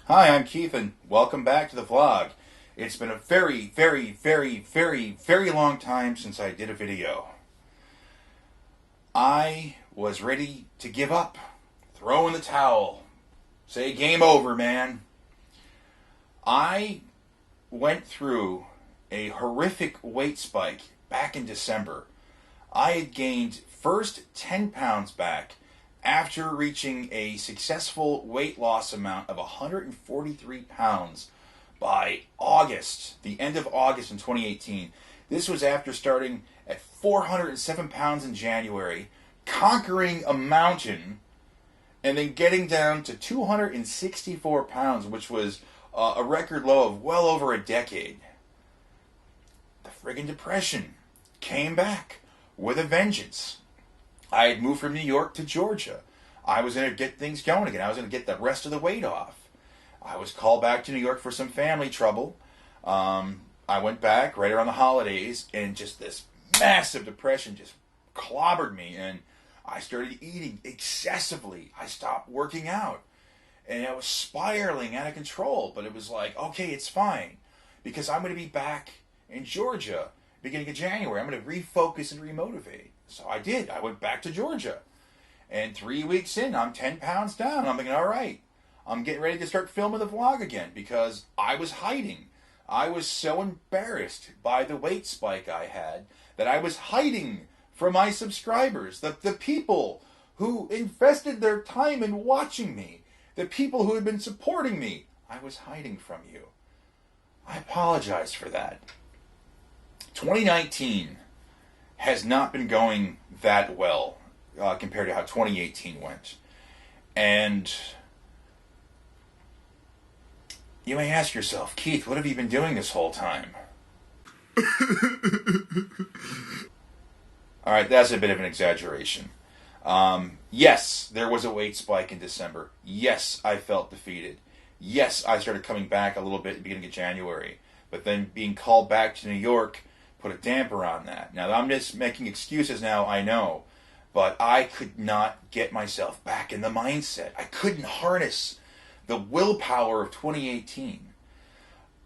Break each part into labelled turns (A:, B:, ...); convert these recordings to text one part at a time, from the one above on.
A: Hi, I'm Keith, and welcome back to the vlog. It's been a very long time since I did a video. I was ready to give up, throw in the towel, say game over, man. I went through a horrific weight spike back in December. I had gained first 10 pounds back after reaching a successful weight loss amount of 143 pounds by August, the end of August in 2018. This was after starting at 407 pounds in January, conquering a mountain, and then getting down to 264 pounds, which was a record low of well over a decade. The friggin' depression came back with a vengeance. I had moved from New York to Georgia. I was going to get things going again. I was going to get the rest of the weight off. I was called back to New York for some family trouble. I went back right around the holidays, and just this massive depression just clobbered me, and I started eating excessively. I stopped working out, and I was spiraling out of control. But it was like, okay, it's fine, because I'm going to be back in Georgia beginning of January. I'm going to refocus and remotivate. So I did. I went back to Georgia. And 3 weeks in, I'm 10 pounds down. I'm thinking, all right, I'm getting ready to start filming the vlog again because I was hiding. I was so embarrassed by the weight spike I had that I was hiding from my subscribers, the people who invested their time in watching me, the people who had been supporting me. I was hiding from you. I apologize for that. 2019 has not been going that well compared to how 2018 went. And you may ask yourself, Keith, what have you been doing this whole time? Alright, that's a bit of an exaggeration. Yes, there was a weight spike in December. Yes, I felt defeated. Yes, I started coming back a little bit at the beginning of January. But then being called back to New York put a damper on that. Now, I'm just making excuses now, I know. But I could not get myself back in the mindset. I couldn't harness the willpower of 2018.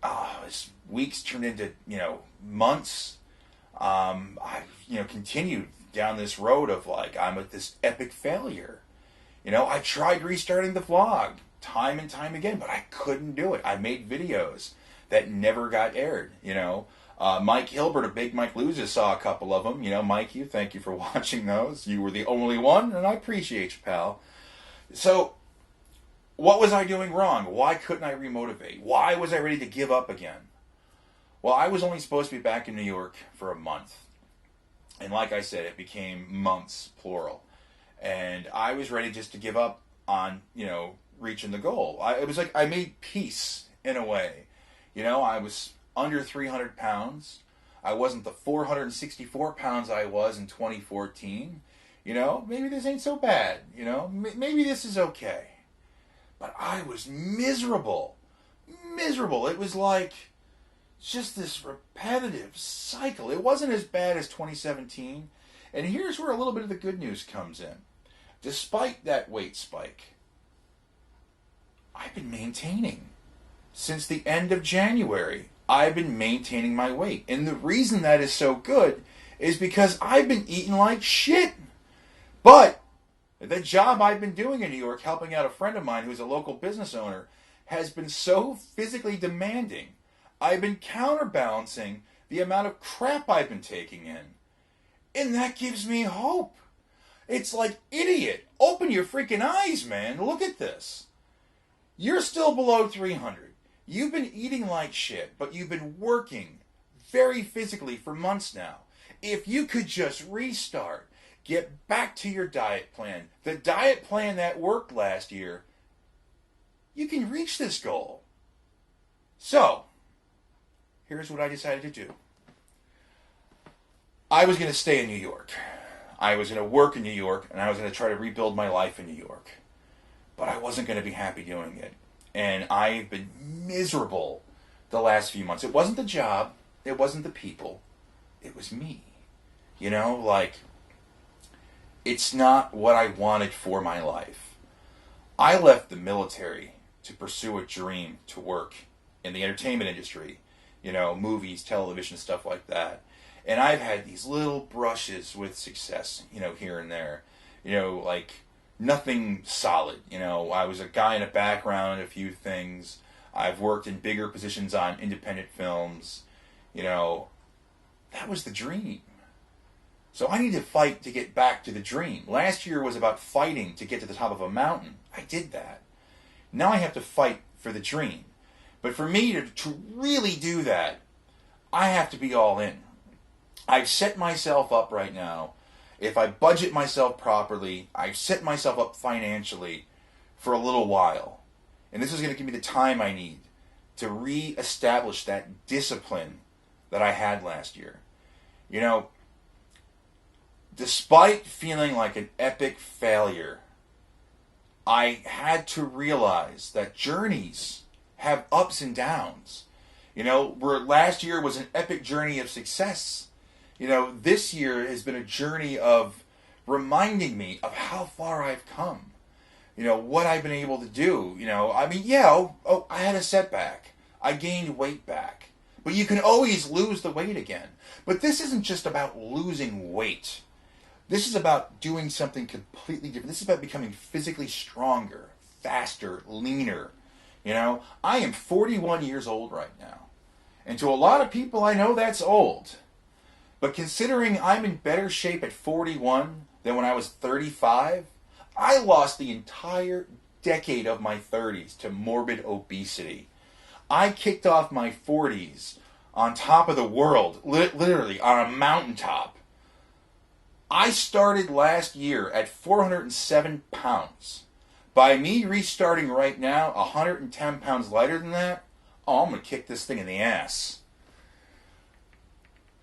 A: As weeks turned into, months. I, continued down this road of like, I'm at this epic failure. I tried restarting the vlog time and time again, but I couldn't do it. I made videos that never got aired, Mike Hilbert of Big Mike Loses saw a couple of them. Mike, thank you for watching those. You were the only one, and I appreciate you, pal. So, what was I doing wrong? Why couldn't I remotivate? Why was I ready to give up again? Well, I was only supposed to be back in New York for a month. And like I said, it became months, plural. And I was ready just to give up on, reaching the goal. It was like I made peace in a way. I was under 300 pounds. I wasn't the 464 pounds I was in 2014. Maybe this ain't so bad. Maybe this is okay. But I was miserable. Miserable. It was like just this repetitive cycle. It wasn't as bad as 2017. And here's where a little bit of the good news comes in. Despite that weight spike, I've been maintaining. Since the end of January, I've been maintaining my weight. And the reason that is so good is because I've been eating like shit. But the job I've been doing in New York, helping out a friend of mine who's a local business owner, has been so physically demanding. I've been counterbalancing the amount of crap I've been taking in. And that gives me hope. It's like, idiot, open your freaking eyes, man. Look at this. You're still below 300. You've been eating like shit, but you've been working very physically for months now. If you could just restart, get back to your diet plan, the diet plan that worked last year, you can reach this goal. So, here's what I decided to do. I was going to stay in New York. I was going to work in New York, and I was going to try to rebuild my life in New York. But I wasn't going to be happy doing it. And I've been miserable the last few months. It wasn't the job. It wasn't the people. It was me. It's not what I wanted for my life. I left the military to pursue a dream, to work in the entertainment industry, movies, television, stuff like that. And I've had these little brushes with success, here and there, like nothing solid. I was a guy in a background in a few things. I've worked in bigger positions on independent films. That was the dream. So I need to fight to get back to the dream. Last year was about fighting to get to the top of a mountain. I did that. Now I have to fight for the dream. But for me to really do that, I have to be all in. I've set myself up right now. If I budget myself properly, I've set myself up financially for a little while. And this is going to give me the time I need to reestablish that discipline that I had last year. Despite feeling like an epic failure, I had to realize that journeys have ups and downs. Where last year was an epic journey of success, this year has been a journey of reminding me of how far I've come. What I've been able to do. I had a setback. I gained weight back. But you can always lose the weight again. But this isn't just about losing weight. This is about doing something completely different. This is about becoming physically stronger, faster, leaner. I am 41 years old right now. And to a lot of people, I know that's old. But considering I'm in better shape at 41 than when I was 35, I lost the entire decade of my 30s to morbid obesity. I kicked off my 40s on top of the world, literally on a mountaintop. I started last year at 407 pounds. By me restarting right now, 110 pounds lighter than that, I'm going to kick this thing in the ass.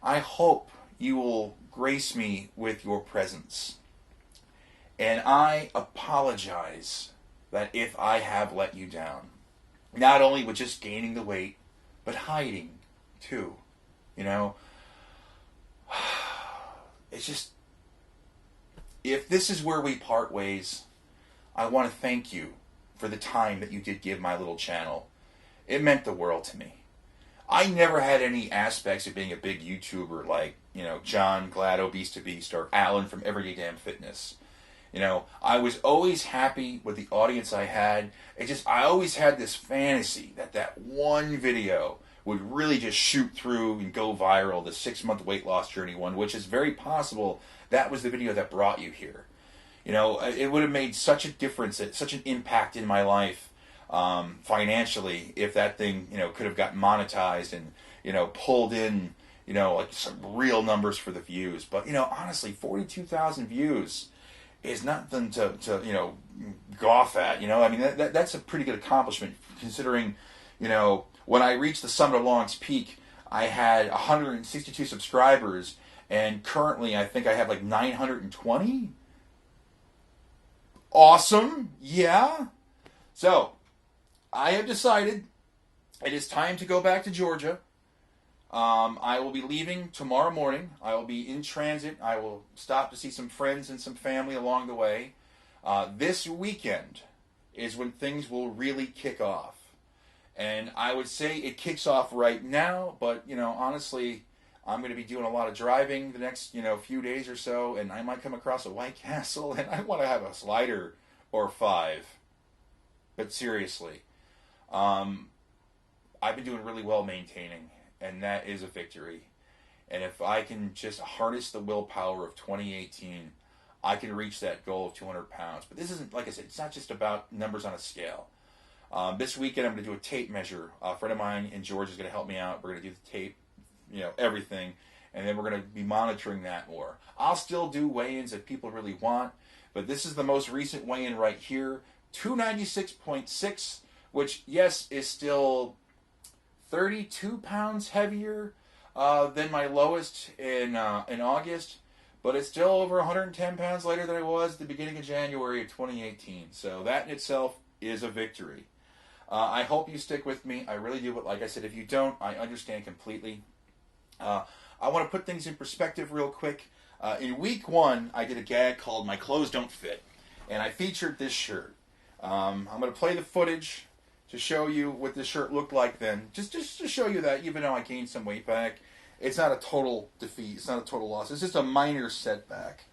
A: I hope you will grace me with your presence. And I apologize that if I have let you down. Not only with just gaining the weight, but hiding too. It's just, if this is where we part ways, I want to thank you for the time that you did give my little channel. It meant the world to me. I never had any aspects of being a big YouTuber like, John Glad Obese to Beast or Alan from Everyday Damn Fitness. I was always happy with the audience I had. I always had this fantasy that one video would really just shoot through and go viral, the 6-month weight loss journey one, which is very possible that was the video that brought you here. It would have made such a difference, such an impact in my life financially if that thing, could have gotten monetized and, pulled in, like some real numbers for the views. But, honestly, 42,000 views is nothing to gawk at. That's a pretty good accomplishment considering, when I reached the summit of Long's Peak, I had 162 subscribers, and currently I think I have like 920. Awesome, yeah. So, I have decided it is time to go back to Georgia. I will be leaving tomorrow morning. I will be in transit. I will stop to see some friends and some family along the way. This weekend is when things will really kick off. And I would say it kicks off right now, but, honestly, I'm going to be doing a lot of driving the next, few days or so, and I might come across a White Castle, and I want to have a slider or 5. But seriously, I've been doing really well maintaining, and that is a victory. And if I can just harness the willpower of 2018, I can reach that goal of 200 pounds. But this isn't, like I said, it's not just about numbers on a scale. This weekend I'm going to do a tape measure. A friend of mine in Georgia is going to help me out. We're going to do the tape, everything. And then we're going to be monitoring that more. I'll still do weigh-ins if people really want. But this is the most recent weigh-in right here. 296.6, which, yes, is still 32 pounds heavier than my lowest in August. But it's still over 110 pounds lighter than I was at the beginning of January of 2018. So that in itself is a victory. I hope you stick with me. I really do. But like I said, if you don't, I understand completely. I want to put things in perspective real quick. In week 1, I did a gag called My Clothes Don't Fit. And I featured this shirt. I'm going to play the footage. to show you what this shirt looked like then. Just to show you that even though I gained some weight back, it's not a total defeat. It's not a total loss. It's just a minor setback.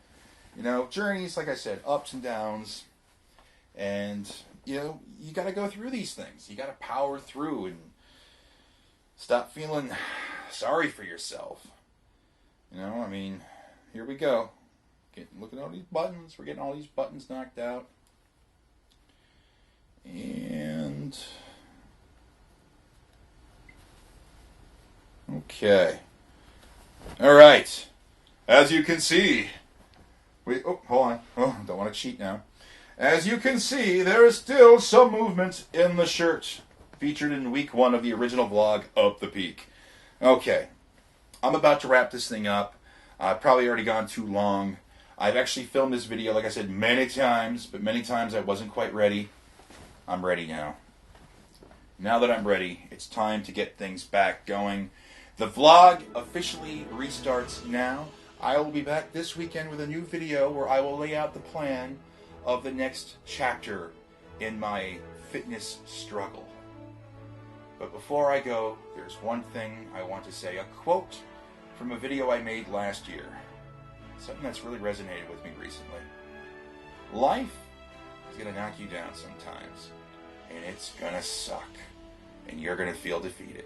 A: You know, journeys, like I said, ups and downs. And, you know, you got to go through these things. You got to power through and stop feeling sorry for yourself. You know, I mean, here we go. Look at all these buttons. We're getting all these buttons knocked out. And okay. All right. As you can see, hold on. Oh, don't want to cheat now. As you can see, there is still some movement in the shirt featured in week 1 of the original vlog of the Peak. Okay. I'm about to wrap this thing up. I've probably already gone too long. I've actually filmed this video, like I said, many times, but many times I wasn't quite ready. I'm ready now. Now that I'm ready, it's time to get things back going. The vlog officially restarts now. I will be back this weekend with a new video where I will lay out the plan of the next chapter in my fitness struggle. But before I go, there's one thing I want to say, a quote from a video I made last year. Something that's really resonated with me recently. Life is going to knock you down sometimes, and it's going to suck, and you're going to feel defeated.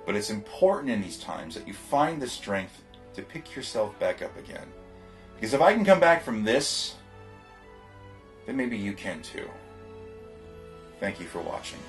A: But it's important in these times that you find the strength to pick yourself back up again. Because if I can come back from this, then maybe you can too. Thank you for watching.